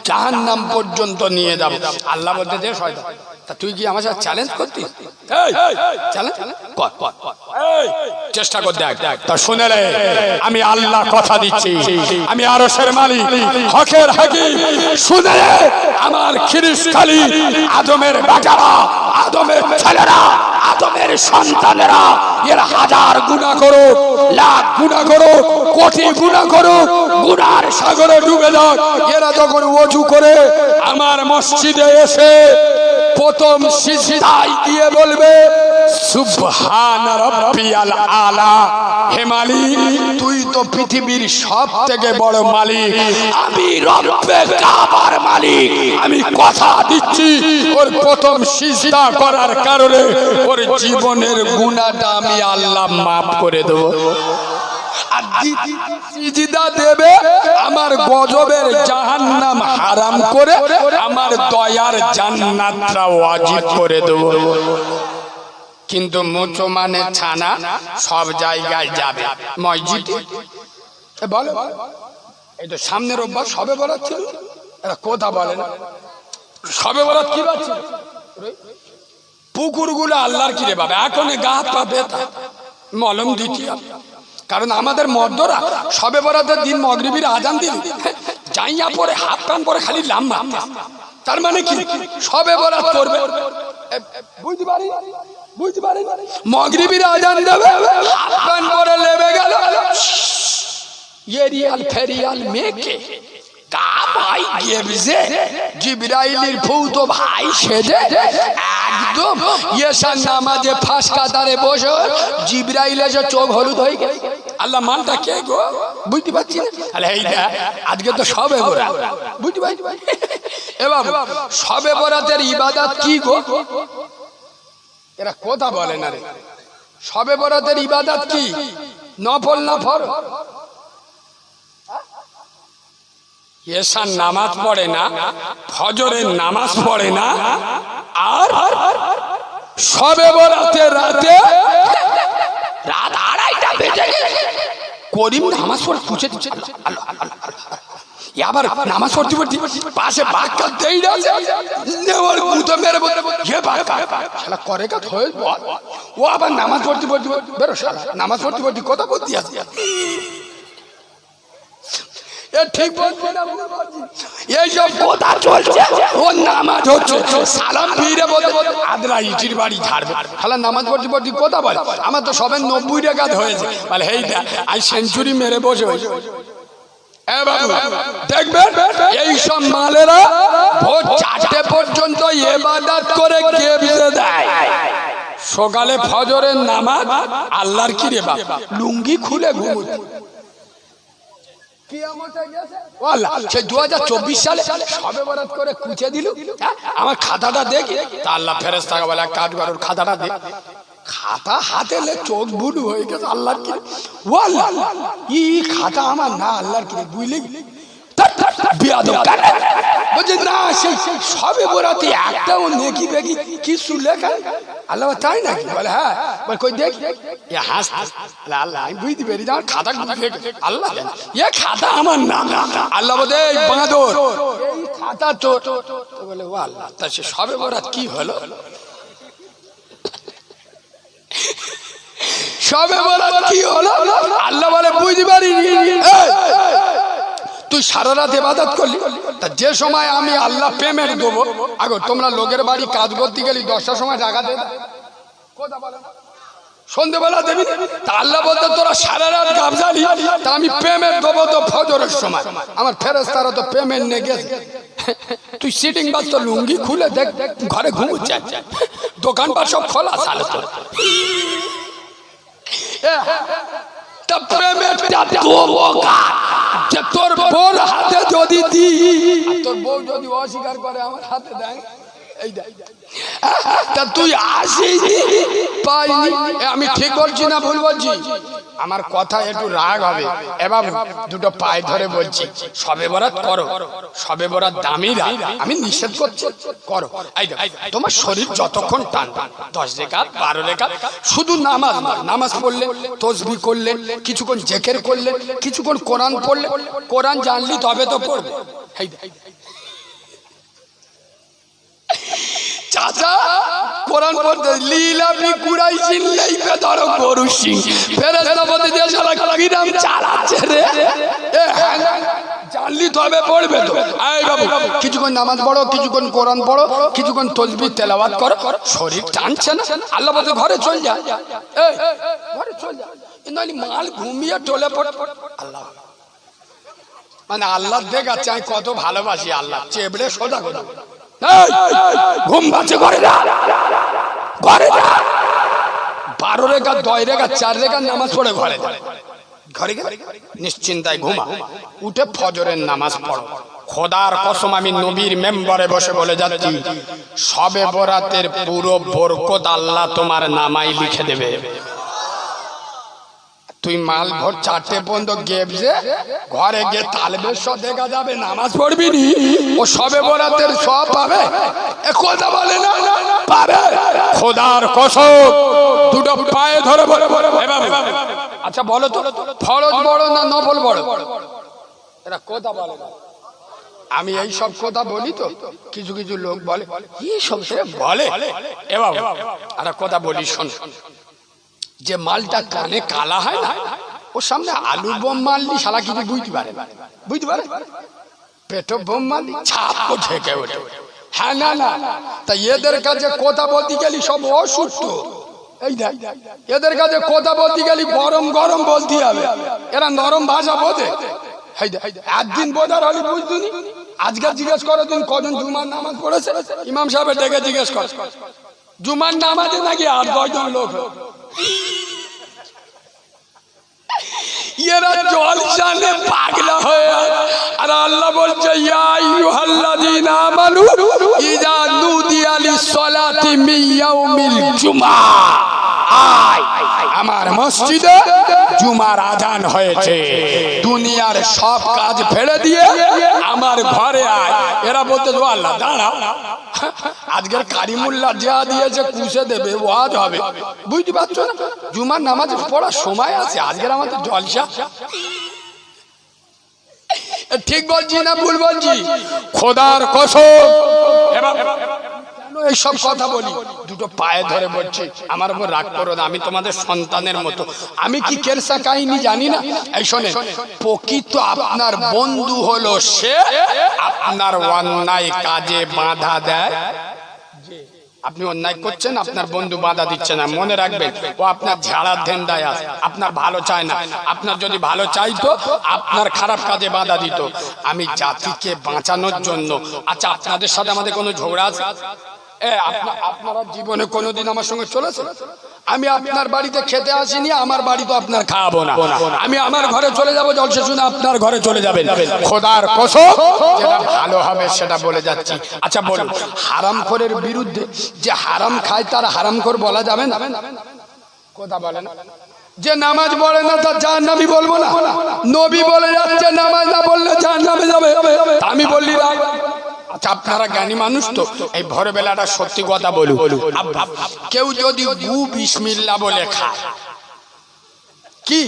জাহান্নাম পর্যন্ত নিয়ে যাবো। আল্লাহ বলতে যে শয়তান, তা তুই কি আমার সাথে চ্যালেঞ্জ করতিস? চেষ্টা কর দেখ। তা শুনে রে, আমি আল্লাহ কথা দিচ্ছি, আমি আরশের মালিক, হকের হাকিম। শুনে রে, আমার খিরিশকালী আদমের বেটারা, আদমের ছেলেরা, আদমের সন্তানেরা, এর হাজার গুনাহ করো, লাখ গুনাহ করো, কোটি গুনাহ করো, গুনার সাগরে ডুবে যাক, এরা যখন ওযু করে আমার মসজিদে এসে প্রথম সিজদায় দিয়ে বলবে সুবহান রাব্বিয়াল আলা, হে মালিক তুই তো পৃথিবীর সব থেকে বড় মালিক, আমি রব্বে কাবার মালিক। আমি কথা দিচ্ছি ওর প্রথম সিজদা করার কারণে ওর জীবনের গুনাহটা আমি আল্লাহ মাফ করে দেব। আর সিজদা দেবে আমার গজবের জাহান্নাম হারাম করে আমার দয়ার জান্নাতটা ওয়াজিব করে দেব। কিন্তু মুচো মানে ছানা সব জায়গায় যাবে, মসজিদে বলো এই তো সামনের অভ্যাস, সবে বরাত ছিল, এরা কথা বলে না। সবে বরাত কি বাচ্চা পুকুরগুলো আল্লাহর কিরে পাবে, এখন গা পা ব্যথা মলম দিতে হবে। কারণ আমাদের মর্দরা সবে বরাতের দিন মাগরিবের আজান দিলে জাইয়া পরে হাত টান পরে খালি লাম্বা, তার মানে কি সবে বরাত করবে, বুঝতে পারি মাগরিবের আজান দেবে, হাত টান পরে লেবে গেল এরিয়াল ফেরিয়াল মেকে কা ভাই গেবজে জিবরাইলের ভূত ভাই সেজে একদম ঈশান নামাজে ফাঁস কাতারে বসে জিবরাইল এসে চোখ হলুদ হয়ে গেছে। আল্লাহ মানটা কে গো বুঝতে পারছি না। আরে এই আজকে তো সবে বরাত, বুঝতে পারছি এবার সবে বরাতের ইবাদত কি গো, এরা কথা বলে না রে। সবে বরাতের ইবাদত কি, নফল না ফরজ? ঈশার নামাজ পড়ে না, ফজরের নামাজ পড়ে না, আর সবে বরাতের রাতে রাত 2:30টা বেজে গেছে করিম নামাজ পড়ে খুঁজে দিচ্ছে। আবার নামাজ পড়তে পড়তে পাশে বাক্কা দেই আছে, নেওয়ার মুতো মেরে বলতে হে বাক্কা শালা করে কাজ হয়ে ও আবার নামাজ পড়তে পড়তে বেরো শালা নামাজ পড়তে পড়তে কথা বলতে আছে। ঠিক বলছে না, এইসব কথা চলছে, ও নামাজ হচ্ছে সালাম ফিরে বলতে আদরা ইটির বাড়ি ঝাড়বে শালা নামাজ পড়তে পড়তে কথা বলে। আমার তো সবে 90 টাকা হয়েছে, বলে হেইটা আই সেঞ্চুরি মেরে বসে হয়েছে। দেখবেন এইসব মালেরা ভোর 4টে পর্যন্ত ইবাদত করে গেবজে দেয়, সকালে ফজরের নামাজ আল্লাহর কি রে বাবা লুঙ্গি খুলে ঘুমোয়। সেই 2024 সালে সবে বরাত করে কুচে দিল, আমার খাতাটা দেখি তা আল্লাহ ফেরেশতাকে বলে এক কাজ করো খাতাটা দে, খাতা হাতে লে চোখ বুড়ো হয়ে গেছে। আল্লাহর কি ই খাতা আমার না, আল্লাহর কি বুঝলি বলছে না সেই সবে বরাতে একটাও নেকি বেকি কিছু লেখা। আল্লাহ তাই নাকি? বলে হ্যাঁ। বলে কই দেখ আল্লাহ আমি বুঝতে পেরি আমার খাতা আল্লাহ এ খাতা আমার না। আল্লাহ বলে বাঁদর এই খাতা চোর। বলে ও আল্লাহ তা সে সবে বরাত কি হলো? সবে বরাত কি হলো? আল্লাহ বলে বুঝতে পারি তুই সারা রাত ইবাদত করলি, তা যে সময় আমি আল্লাহ পেমেন্ট দেবো, আগে তোমরা লোকের বাড়ি কাজ করতে গেলি 10টার সময় টাকা দেবে, সন্ধ্যেবেলা দেবি, তা আল্লাহ বলতে তোরা সারা রাত গাবজালি, তা আমি পেমেন্ট দেবো তো ফজরের সময়। আমার ফেরেশতারা তো পেমেন্ট নিয়ে গেছে। তুই সিটিং বাস তো লুঙ্গি খুলে দেখ ঘরে ঘুমোচ্ছে, দোকানপাট সব খোলা সালে তো তা প্রেমেরটা দেবো কার? যে তোর বউর হাতে যদি দি, তোর বউ যদি অস্বীকার করে আমার হাতে দেয়, এই দেখ তা তুই আসিনি পাইনি। আমি ঠিক বলছি না ভুল বলছি? আমার কথা একটু রাগ হবে এবার দুটো পায়ে ধরে বলছি, সবে বরাত করো, সবে বরাত দামি রাত, আমি নিষেধ করছি করো। এই দেখ তোমার শরীর যতক্ষণ টান 10 রেখাত 12 রেখাত শুধু নামাজ, নামাজ পড়লে, তসবিহ করলে, কিছুক্ষণ জিকির করলে, কিছুক্ষণ কোরআন পড়লে, কোরআন জানলি তবে তো পড়বে। এই দেখ চাচা কোরআন পড়তে লীলাবি কুরাইশিন লাইফে ধরো গরু সিং ফেরেশতা বলতে যে শালা কিরাম চালাচ্ছে রে, এ জানলি তবে পড়বে তো। এই বাবু কিছুক্ষণ নামাজ পড়ো, কিছুক্ষণ কোরআন পড়ো, কিছুক্ষণ তাসবিহ তেলাওয়াত করো, শরীর টানছে না, আল্লাহ বলে ঘরে চল যা, এই ঘরে চল যা, নইলে মাল ঘুমিয়ে টলে পড়। আল্লাহ মানে আল্লাহ দেখাচ্ছে আমি কত ভালোবাসি, আল্লাহ চেবড়ে সোজা কথা ঘুম পাচ্ছে, ঘরে যা, ঘরে যা, 12 রেখা 10 রেখা 4 রেখা নামাজ পড়ে ঘরে যা, ঘরে নিশ্চিন্তায় ঘুমা, উঠে ফজরের নামাজ পড়ো। খোদার কসম আমি নবীর মেম্বারে বসে বলে যাচ্ছি, শবে বরাতের পুরো বরকত আল্লাহ তোমার নামাই লিখে দেবে। তুই মাল ভোর 4টে পর্যন্ত গেবজে ঘরে গিয়ে তালবের সব দেখা যাবে, নামাজ পড়বি নি, ও শবে বরাতের সব পাবে, এ কথা বলে না পাবে। খোদার কসম দুটো পায়ে ধরে বলে বলে। আচ্ছা বলো তো ফরজ বড় না নফল বড়? এরা কথা বলে না। আমি এই সব কথা বলি তো কিছু কিছু লোক বলে এই সব বলে, এবার একটা কথা বলি শোন, যে মালটা কানে কালা হয় না, ওর সামনে আলু বোম মারলি শালা কিছু বুঝতে পারে, বুঝতে পারে, পেটো বোম মারলি ছাপ ঠেকে ওঠে। হ্যাঁ না না, তা এদের কাছে কথা বলতে গেলি সব অসুস্থ। এই দেখ এদের কাছে কথা বলতে গেলি গরম গরম বলতে হবে, এরা নরম ভাষা বোঝে। একদিন বোঝার হলে বুঝতুনি, আজকে জিজ্ঞেস করো তুমি কজন জুমার নামাজ পড়েছে, ইমাম সাহেবের ডেকে জিজ্ঞেস কর, জুমার নামাজে নাকি 8-10 জন লোক। এরা জলসানে পাগলা হয়ে, আর আল্লাহ বলছে ইয়া আইয়ুহাল্লাযীনা আমানু ইযা নুদিয়া লিস-সালাতি মিন ইয়াউমিল জুমআ, আয় আমার মসজিদে জুমার আজান হয়েছে, দুনিয়ার সব কাজ ফেলে দিয়ে আমার ঘরে আয়। এরা বলতে তো আল্লাহ দাঁড়া, আজকের কারিমুল্লাহ যা দিয়েছে কুশে দেবে, ওয়াজ হবে, বুঝতে পারছো না? জুমার নামাজ পড়ার সময় আছে, আজকের আমাদের জলসা। ঠিক বলছি না ভুল বলছি? খোদার কসম এইসব কথা বলি, দুটো পায়ে ধরে বলছি, আমার উপর রাগ করো না, আমি তোমাদের সন্তানের মতো। আমি কি কেরসা কাহিনী জানি না? এই শোনে, প্রকৃত আপনার বন্ধু হলো সে আপনার অন্যায় কাজে বাধা দেয়। আপনি অন্যায় করছেন, আপনার বন্ধু বাধা দিচ্ছে না, মনে রাখবেন ও আপনার ঝাড়ার ধান্দায় আছে, আপনার ভালো চায় না। আপনার যদি ভালো চাইতো আপনার খারাপ কাজে বাধা দিত। আমি জাতিকে বাঁচানোর জন্য, আচ্ছা আপনাদের সাথে আমাদের কোনো ঝগড়া আছে? আপনারা জীবনে কোনোদিন আমার সঙ্গে চলেছে? আমি আপনার বাড়িতে খেতে আসিনি, আমার বাড়ি তো আপনার খাওয়াবো না, আমি আমার ঘরে চলে যাব, জলসা শুনে আপনার ঘরে চলে যাবেন। খোদার কসম যেটা ভালো হবে সেটা বলে যাচ্ছি। আচ্ছা বলুন, হারামখোরের বিরুদ্ধে যে হারাম খায় তার হারামখোর বলা যাবে না? কথা বলে না? যে নামাজ পড়ে না তার জাহান্নামী বলবো না? নবী বলে যাচ্ছে নামাজ না পড়লে জাহান্নামে যাবে, আমি বললি না? আচ্ছা আপনারা জ্ঞানী মানুষ তো, এই ভোরবেলাটা সত্যি কথা বলুন, কেউ যদি গু বিসমিল্লাহ বলে খায় কি?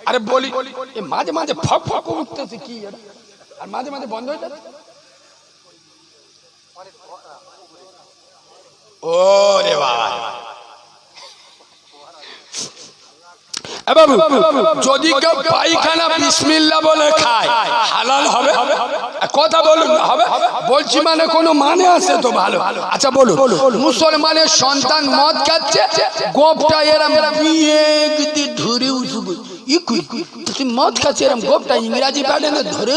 আরে বলি মাঝে মাঝে ফক ফক উঠতেছে কি, আর মাঝে মাঝে বন্ধ হয়ে যাচ্ছে। ও রে বাবা, যদি কেউ পায়খানা বিসমিল্লাহ বলে খায় হালাল হবে? কথা বলুন হবে? বলছি মানে কোনো মানে আছে তো? ভালো। আচ্ছা বলুন, মুসলমানের সন্তান মদ খাচ্ছে, গোপটা এরম ধরে মদ খাচ্ছে, এরম গোপটা ইংরাজি প্যাটার্নে ধরে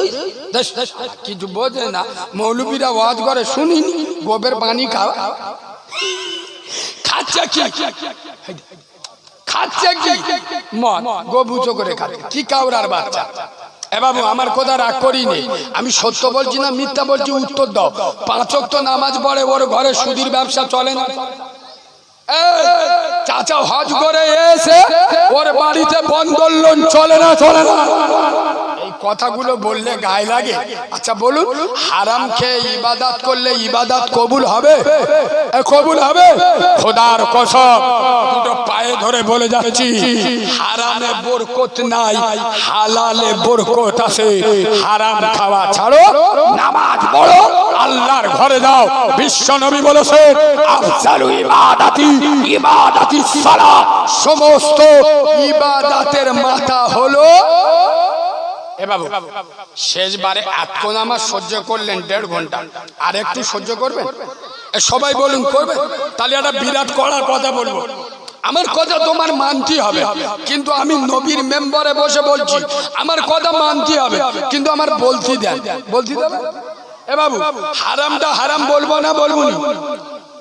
কিছু বোঝে না। মৌলবীরা ওয়াজ করে শুনিনি, গোবের পানি খাওয়া খাচ্ছে কি খাচ্ছে কি মদ, গোবুচো করে খাচ্ছে, কি কাউরার বাচ্চা। এ বাবু আমার কথা রাগ করিনি, আমি সত্য বলছি না মিথ্যা বলছি উত্তর দাও। 5 ওয়াক্ত নামাজ পড়ে, ওর ঘরে সুদির ব্যবসা চলে না? চাচা হজ করে এসে ওর বাড়িতে বন্ধন লোন চলে না? চলে না? এই কথাগুলো বললে গায়ে লাগে। আচ্ছা বলুন, হারাম খেয়ে ইবাদত করলে ইবাদত কবুল হবে? কবুল হবে? খোদার কসম দুটো পায়ে ধরে বলে যাচ্ছি, হারামে বরকত নাই, হালালে বরকত আছে। হারাম খাওয়া ছাড়ো, নামাজ পড়ো, আল্লাহর ঘরে যাও। বিশ্ব নবী বলেছেন আফজালু ইবাদাতি ইবাদাতি সালাত, সমস্ত ইবাদতের মাথা হলো। এ বাবু শেষবারে এত নামাজ সহ্য করলেন 1.5 ঘন্টা, আর একটু সহ্য করবেন? সবাই বলুন করবে? তাহলে একটা বিরাট করার কথা বলবো। আমার কথা তোমার মানতে হবে, কিন্তু আমি নবীর মেম্বারে বসে বলছি, আমার কথা মানতে হবে, কিন্তু আমার বলতে দেন। বলতে দেবে? এ বাবু হারামটা হারাম বলবো না? বলবো না?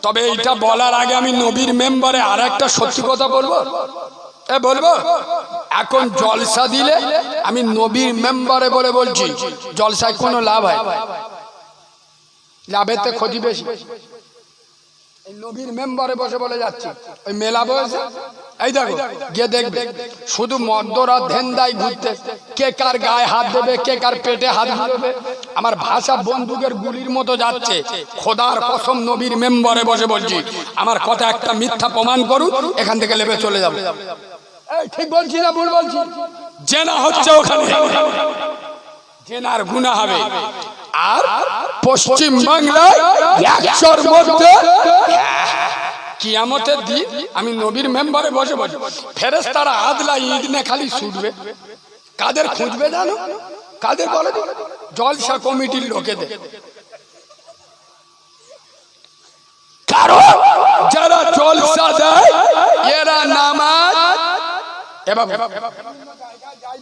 তবে এইটা বলার আগে আমি নবীর মেম্বারে আর একটা সত্যি কথা বলবো। বলবো এখন জলসা দিলে আমি নবীর মেম্বারে বলে বলছি, জলসায় কোনো লাভ হয়? লাভেতে ক্ষতি বেশি। নবীর মেম্বারে বসে বলে যাচ্ছি, ওই মেলা বসে এই দেখো গিয়ে দেখবে শুধু মদ্যরা ধ্যানদাই ঘুরতে, কে কার গায়ে হাত দেবে, কে কার পেটে হাত দেবে, আমার ভাষা বন্দুকের গুলির মতো যাচ্ছে। খোদার কসম নবীর মেম্বারে বসে বলছি, আমার কথা একটা মিথ্যা প্রমাণ করুন, এখান থেকে লেবে চলে যাবে। ঠিক বলছি না ভুল বলছি? জেনা হচ্ছে ওখানে, জেনার গুনাহ হবে। আর পশ্চিম বাংলায় 100-র মধ্যে কিয়ামতের দিন আমি নবীর মেম্বারে বসে বসে ফেরেশতারা আদলা ঈদ নে খালি ছুটবে। কাদের খুঁজবে জানো? কাদের বলে? জলসা কমিটির লোকেদের। কারণ যারা জলসা দেয় এরা নামাজ,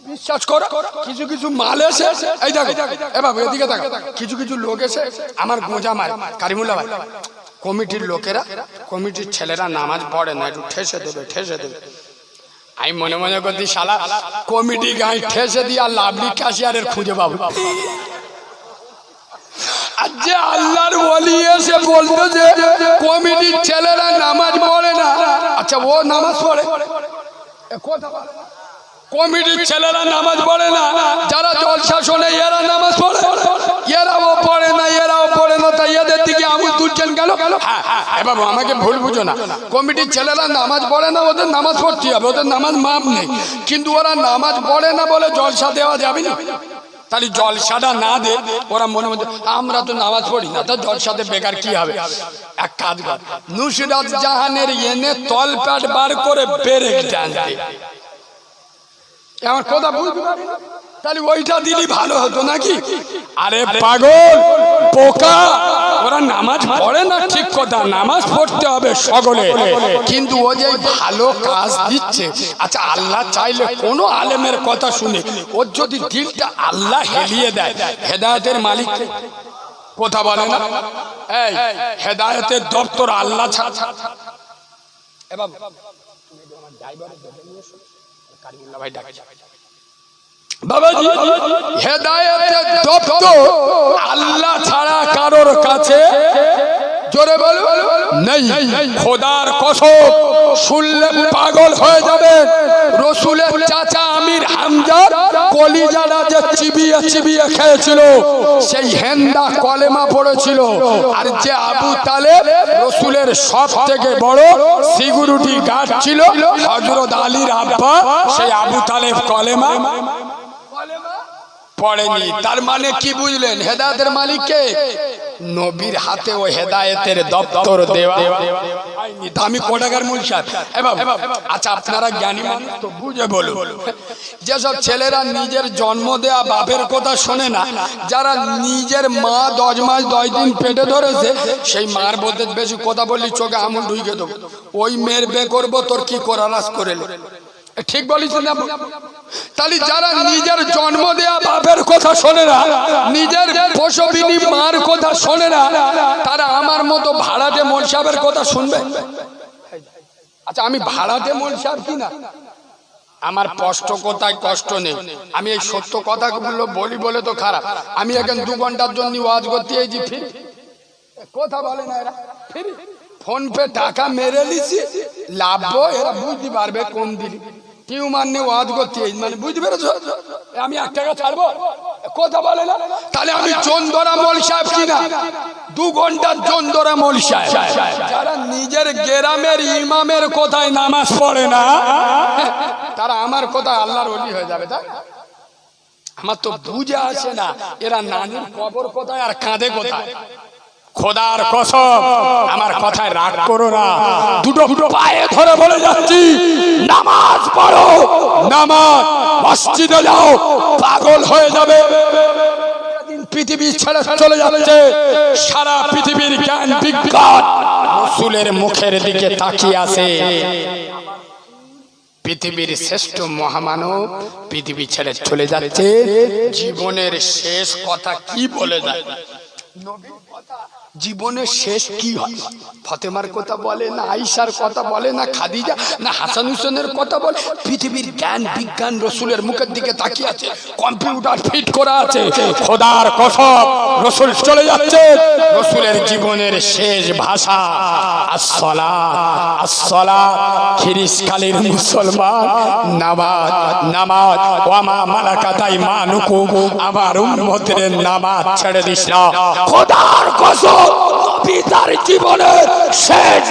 বিশ্বাস করো কিছু কিছু মাল এসে এই দেখো এদিকে দেখো, কিছু কিছু লোক এসে আমার গোঁজা মারে, কারিমুল্লাহ ভাই কমিটির লোকেরা, কমিটির ছেলেরা নামাজ পড়ে না, একটু ঠেসে দেবে ঠেসে দেবে। আমি মনে মনে করছি শালা কমিটি গায়ে ঠেসে দিয়ে আর লাভলি ক্যাশিয়ারের খুঁজে পাবো। আর যে আল্লাহর ওলি এসে বলতো যে কমিটির ছেলেরা নামাজ পড়ে না, আচ্ছা ও নামাজ পড়ে? কমিটির ছেলেরা নামাজ পড়ে না, যারা জলসা শোনে এরা নামাজ পড়ে, এরাও পড়ে না, এরাও পড়ে না, তাই এদের দিকে আঙুল তুলছেন কেন? বাবু আমাকে ভুল বুঝো না, কমিটির ছেলেরা নামাজ পড়ে না, ওদের নামাজ পড়তে হবে, ওদের নামাজ মাপ নেই, কিন্তু ওরা নামাজ পড়ে না বলে জলসা দেওয়া যাবে না। তাহলে জলসাটা না দে, ওরা মনে মধ্যে আমরা তো নামাজ পড়ি না, তো জলসাতে বেকার কি হবে? এক কাজ কর, নুসরাত জাহানের এনে তলপ্যাট বার করে বেরেক টানতে। আমার কথা বুঝতে পারি না, তাহলে ওইটা দিলি ভালো হতো নাকি? আরে পাগল পোকা, ওরা নামাজ পড়ে না ঠিক কথা, নামাজ পড়তে হবে সকলে, কিন্তু ও যে ভালো কাজ দিচ্ছে। আচ্ছা আল্লাহ চাইলে কোনো আলেমের কথা শুনে ওর যদি দিলটা আল্লাহ হেলিয়ে দেয়, হেদায়েতের মালিক কথা বলে না? এই হেদায়েতের দপ্তর আল্লাহ ছাড়া। বাবাজি হেদায়েতের দপ্তর আল্লাহ ছাড়া কারোর কাছে জোরে বল নেই। খোদার কসম শুনলে পাগল হয়ে যাবে। রসুলের চাচা আমির হামজা কলিজারা যে চিবিয়ে চিবিয়ে খেয়েছিল, সেই হেন্দা কলেমা পড়েছিল। আর যে আবু তালেব রসুলের সব থেকে বড় সিকিউরিটি গার্ড ছিল, হযরত আলীর আব্বা, সেই আবু তালেব কলেমা পড়েনি। তার মানে কি বুঝলেন? হেদায়েতের মালিককে নবীর হাতে ও হেদায়েতের দপ্তর দেওয়া। আমি কোটাকার মুলশাদ। আচ্ছা আপনারা জ্ঞানী মানুষ তো বুঝে বলুন, যেসব ছেলেরা নিজের জন্ম দেয়া বাপের কথা শোনে না, যারা নিজের মা 10 মাস 10 দিন পেটে ধরেছে, সেই মার বলতে বেশি কথা বললি চোখে আমুল ঢুকে দেবো, ওই মেয়ের বে করবো, তোর কি করালাস করে। ঠিক বলিস না? তাহলে যারা নিজের জন্ম দেয়া বাপের কথা শোনে না, নিজের প্রসবিনী মার কথা শোনে না, তারা আমার মতো ভাড়াটে মোল সাহেবের কথা শুনবে? আচ্ছা আমি ভাড়াতে মৌলভী সাহেব কি না? আমার স্পষ্ট কথায় কষ্ট নেই, আমি এই সত্য কথাগুলো বলি বলে তো খারাপ। আমি এখন 2 ঘন্টার জন্য ওয়াজ করতে এসেছি, ফির কথা বলে না এরা, ফির ফোন পে টাকা মেরে লিছি, লাভবো এরা বুঝতে পারবে কোন দিন টিউমার নিয়ে ওয়াজ করতে এসেছি, মানে বুঝতে পেরেছো? আমি 1 টাকা ছাড়বো, কথা বলে না। তাহলে আমি চন্দরা মৌলভী সাহেব কিনা? 2 ঘন্টার চন্দরা মৌলভী সাহেব। যারা নিজের গ্রামের ইমামের কোথায় নামাজ পড়ে না, তারা আমার কোথায় আল্লাহর ওলি হয়ে যাবে। তাই আমার তো বুঝে আসে না এরা নানির কবর কোথায় আর কাঁদে কোথায়। খোদার কসম, আমার কথায় রাগ করো না, দুটো পায়ে ধরে বলে যাচ্ছি, নামাজ পড়ো, নামাজ, মসজিদে যাও, পাগল হয়ে যাবে। পৃথিবী ছেড়ে চলে যাচ্ছে, সারা পৃথিবীর জ্ঞান বিজ্ঞান রাসূলের মুখের দিকে তাকিয়ে আছে। পৃথিবীর শ্রেষ্ঠ মহামানব পৃথিবী ছেড়ে চলে যাচ্ছে, জীবনের শেষ কথা কি বলে যায়? নবীর কথা, জীবনের শেষ কি হয়? ফাতেমার কথা বলে না, আয়েশার কথা বলে না, খাদিজা না হাসান হুসেনের কথা বলে? পৃথিবীর জ্ঞান বিজ্ঞান রাসূলের মুখের দিকে তাকিয়ে আছে, কম্পিউটার ফিট করা আছে। খোদার কসম, রাসূল চলে যাচ্ছে, রাসূলের জীবনের শেষ ভাষা আসসালাত, আসসালাত। খিরিসকালীর মুসলমান, নামাজ, নামাজ। ওয়া মা মালাকাত আইমানুকুম, আমার উম্মতের নামাজ ছেড়ে দিস না। খোদার কসম, নবী তার জীবনের শেষ